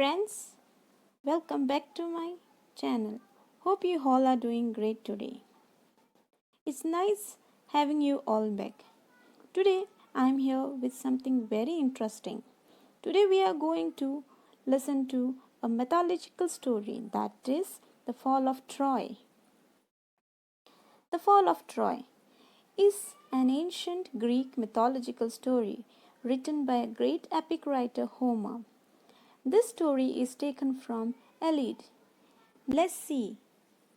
friends, welcome back to my channel. Hope you all are doing great today. It's nice having you all back. Today I am here with something very interesting. Today we are going to listen to a mythological story, that is the fall of Troy. The fall of Troy is an ancient Greek mythological story written by a great epic writer Homer. This story is taken from Iliad. Let's see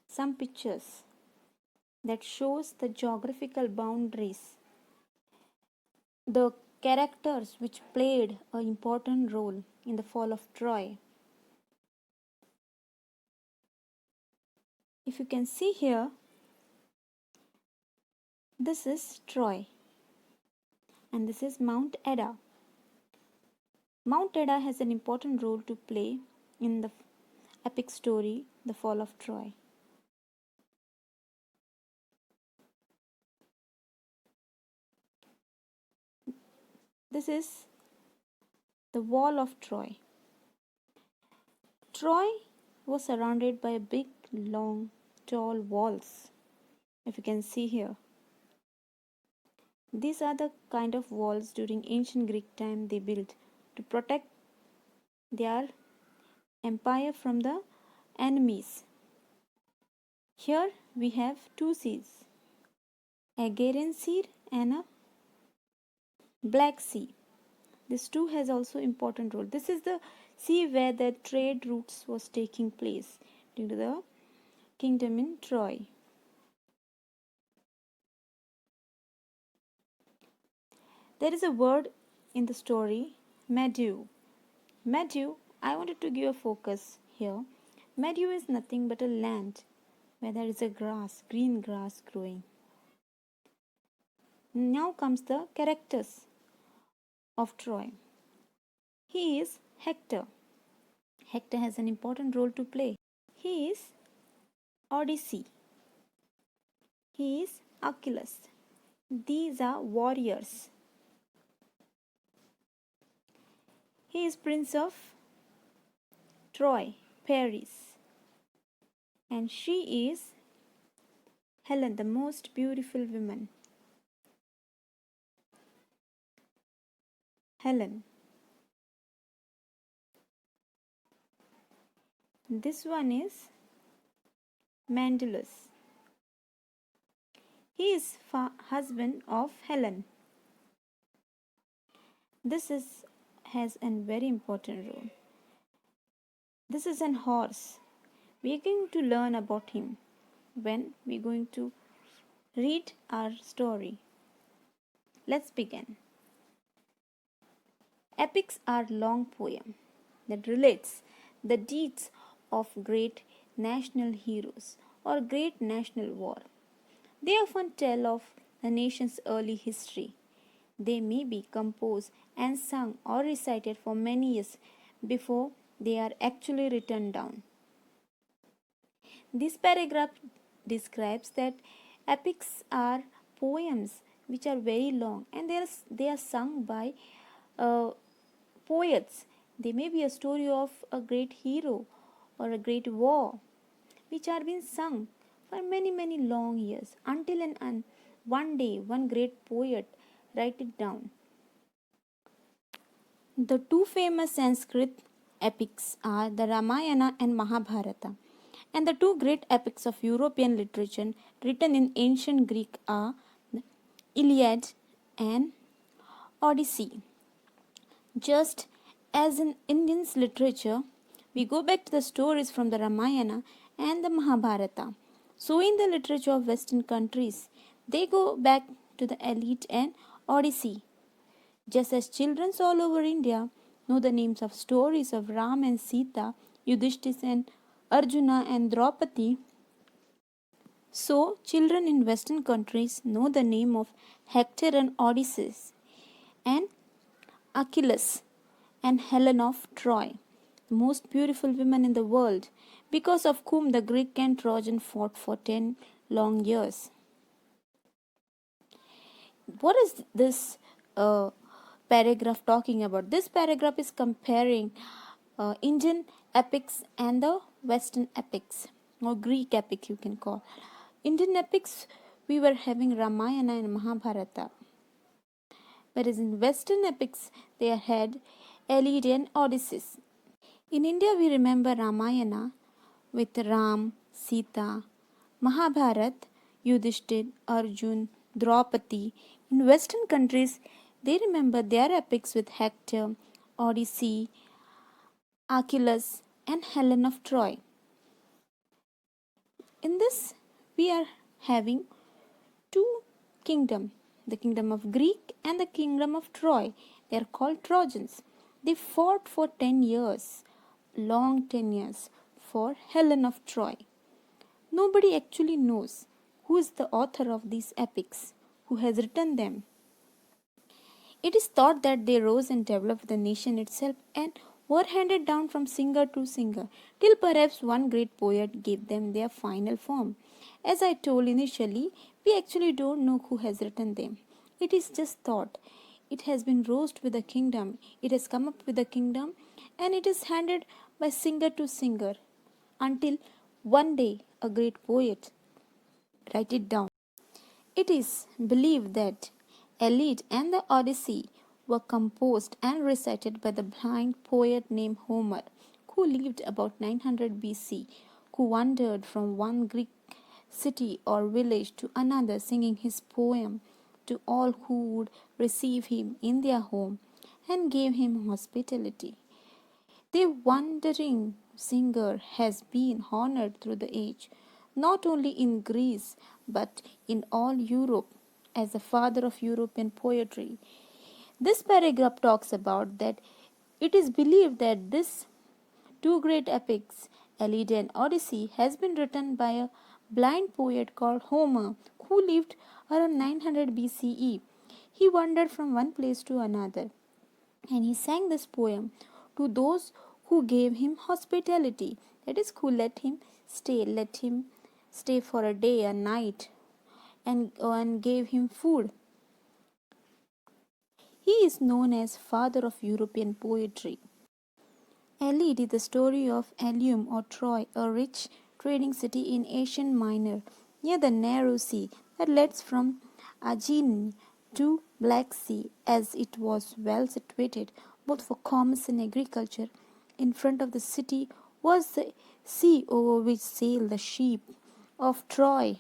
some pictures that shows the geographical boundaries, the characters which played an important role in the fall of Troy. If you can see here, this is Troy and this is Mount Edda. Mount Edda has an important role to play in the epic story, the fall of Troy. This is the wall of Troy. Troy was surrounded by big, long, tall walls. If you can see here, these are the kind of walls during ancient Greek time they built to protect their empire from the enemies. Here we have two seas, Aegean Sea and a Black Sea. This too has also important role. This is the sea where the trade routes was taking place due to the kingdom in Troy. There is a word in the story, meadow. Meadow, I wanted to give a focus here. Meadow is nothing but a land where there is a grass, green grass growing. Now comes the characters of Troy. He is Hector. Hector has an important role to play. He is Odyssey. He is Achilles. These are warriors. He is Prince of Troy, Paris. And she is Helen, the most beautiful woman. Helen. This one is Mandalus. He is husband of Helen. This has a very important role. This is an horse. We are going to learn about him when we are going to read our story. Let's begin. Epics are long poem that relates the deeds of great national heroes or great national war. They often tell of a nation's early history. They may be composed and sung or recited for many years before they are actually written down. This paragraph describes that epics are poems which are very long and they are sung by poets. They may be a story of a great hero or a great war which are being sung for many long years until and one day one great poet write it down. The two famous Sanskrit epics are the Ramayana and Mahabharata, and the two great epics of European literature written in ancient Greek are the Iliad and Odyssey. Just as in Indian literature, we go back to the stories from the Ramayana and the Mahabharata. So in the literature of Western countries, they go back to the Iliad and Odyssey. Just as children all over India know the names of stories of Ram and Sita, Yudhishthir and Arjuna and Draupadi, so children in Western countries know the name of Hector and Odysseus and Achilles and Helen of Troy, the most beautiful women in the world, because of whom the Greek and Trojan fought for 10 long years. What is this paragraph talking about? This paragraph is comparing Indian epics and the Western epics, or Greek epic you can call. Indian epics, we were having Ramayana and Mahabharata, whereas in Western epics they had Iliad and Odysseus. In India, we remember Ramayana with Ram, Sita, Mahabharat, Yudhishthir, Arjun, Draupadi. In Western countries, they remember their epics with Hector, Odyssey, Achilles, and Helen of Troy. In this, we are having two kingdoms, the kingdom of Greek and the kingdom of Troy. They are called Trojans. They fought for 10 years, long 10 years, for Helen of Troy. Nobody actually knows who is the author of these epics, who has written them. It is thought that they rose and developed the nation itself and were handed down from singer to singer till perhaps one great poet gave them their final form. As I told initially, we actually don't know who has written them. It is just thought. It has been rose with the kingdom, it has come up with the kingdom, and it is handed by singer to singer until one day a great poet write it down. It is believed that Iliad and the Odyssey were composed and recited by the blind poet named Homer, who lived about 900 BC, who wandered from one Greek city or village to another singing his poem to all who would receive him in their home and gave him hospitality. The wandering singer has been honored through the age, not only in Greece but in all Europe as the father of European poetry. This paragraph talks about that it is believed that this two great epics, Iliad and Odyssey, has been written by a blind poet called Homer who lived around 900 BCE. He wandered from one place to another and he sang this poem to those who gave him hospitality, that is, who let him stay for a day, a night, and gave him food. He is known as father of European poetry. Iliad is the story of Ilium or Troy, a rich trading city in Asia Minor, near the narrow sea that leads from Aegean to Black Sea, as it was well situated both for commerce and agriculture. In front of the city was the sea over which sailed the ship of Troy,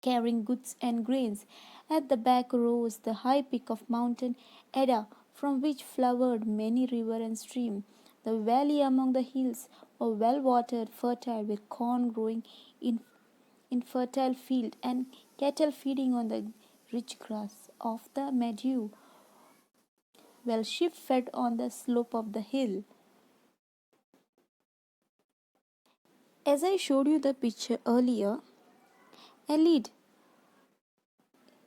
carrying goods and grains. At the back rose the high peak of mountain Edda, from which flowered many river and stream. The valley among the hills were well watered, fertile, with corn growing in fertile field and cattle feeding on the rich grass of the meadow, while sheep fed on the slope of the hill. As I showed you the picture earlier, Elid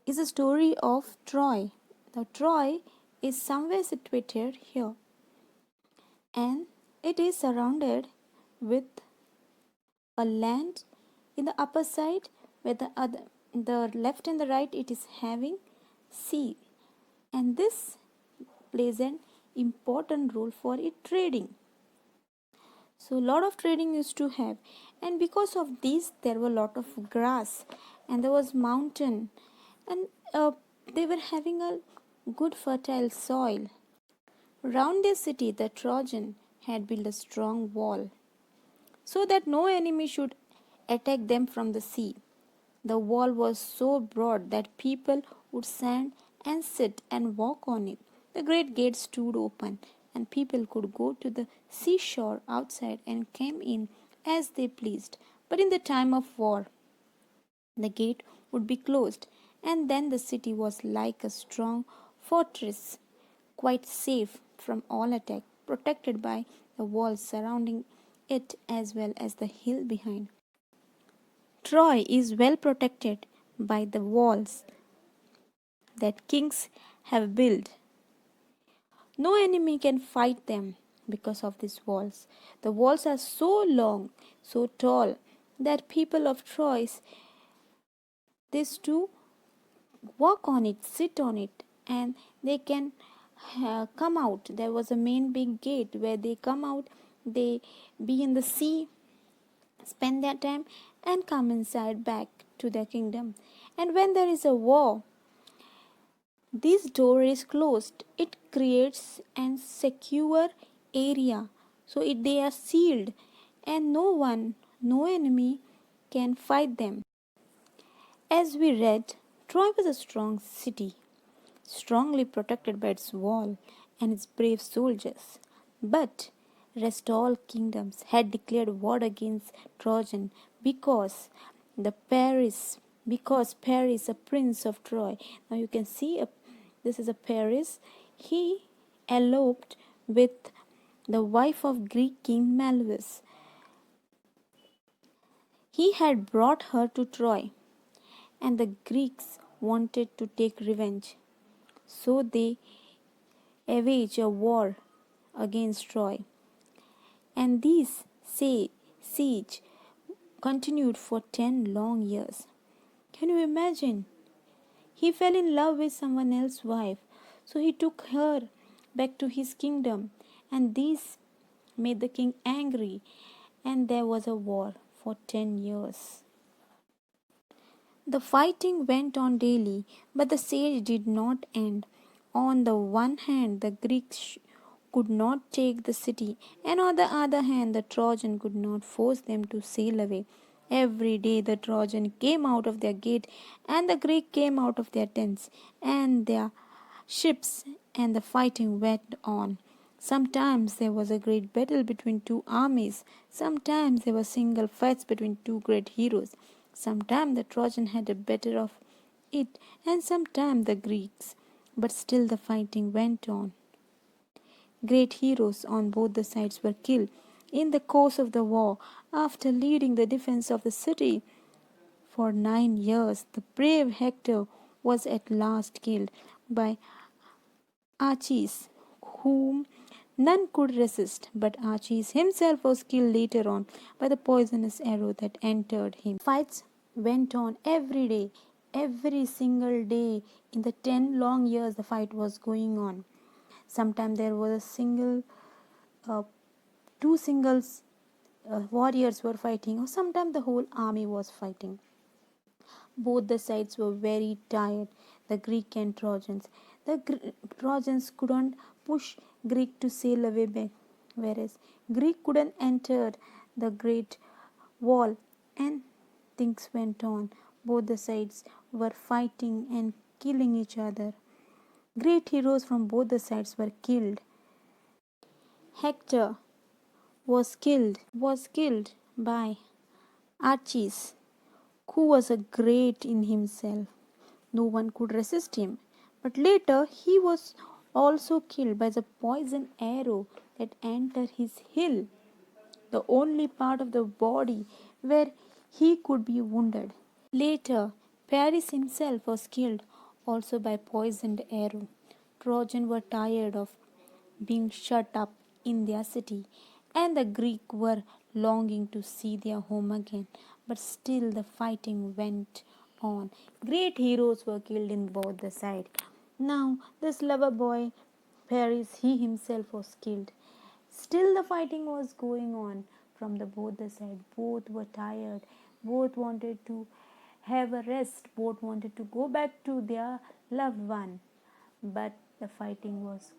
is a story of Troy. The Troy is somewhere situated here and it is surrounded with a land in the upper side where the left and the right it is having sea, and this plays an important role for it trading. So a lot of trading used to have, and because of this there were a lot of grass and there was mountain, and they were having a good fertile soil. Round their city the Trojan had built a strong wall so that no enemy should attack them from the sea. The wall was so broad that people would stand and sit and walk on it. The great gate stood open, and people could go to the seashore outside and came in as they pleased. But in the time of war, the gate would be closed, and then the city was like a strong fortress, quite safe from all attack, protected by the walls surrounding it as well as the hill behind. Troy is well protected by the walls that kings have built. No enemy can fight them because of these walls. The walls are so long, so tall, that people of Troy used to walk on it, sit on it, and they can come out. There was a main big gate where they come out, they be in the sea, spend their time, and come inside back to their kingdom. And when there is a war, this door is closed. It creates an secure area. So they are sealed, and no one, no enemy can fight them. As we read, Troy was a strong city, strongly protected by its wall and its brave soldiers. But rest all kingdoms had declared war against Trojan because the Paris because Paris, a prince of Troy. Now you can see this is a Paris. He eloped with the wife of Greek king Malchus. He had brought her to Troy, and the Greeks wanted to take revenge. So they waged a war against Troy. And this siege continued for 10 long years. Can you imagine? He fell in love with someone else's wife, so he took her back to his kingdom, and this made the king angry, and there was a war for 10 years. The fighting went on daily, but the siege did not end. On the one hand, the Greeks could not take the city, and on the other hand, the Trojan could not force them to sail away. Every day the Trojan came out of their gate, and the Greek came out of their tents and their ships, and the fighting went on. Sometimes there was a great battle between two armies. Sometimes there were single fights between two great heroes. Sometimes the Trojan had a better of it, and sometimes the Greeks. But still the fighting went on. Great heroes on both the sides were killed in the course of the war. After leading the defense of the city for 9 years, the brave Hector was at last killed by Achilles, whom none could resist. But Achilles himself was killed later on by the poisonous arrow that entered him. Fights went on every day, every single day. In the 10 long years, the fight was going on. Sometimes there was a uh, two singles warriors were fighting, or sometimes the whole army was fighting. Both the sides were very tired, the Greek and Trojans. The Trojans couldn't push Greek to sail away back, whereas Greek couldn't enter the great wall, and things went on. Both the sides were fighting and killing each other. Great heroes from both the sides were killed. Hector was killed by Achilles, who was a great in himself. No one could resist him. But later he was also killed by the poison arrow that entered his heel, the only part of the body where he could be wounded. Later, Paris himself was killed also by poisoned arrow. Trojans were tired of being shut up in their city, and the Greeks were longing to see their home again. But still the fighting went on. Great heroes were killed in both the sides. Now this lover boy, Paris, he himself was killed. Still the fighting was going on from the both the side. Both were tired. Both wanted to have a rest. Both wanted to go back to their loved one. But the fighting was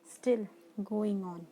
still going on.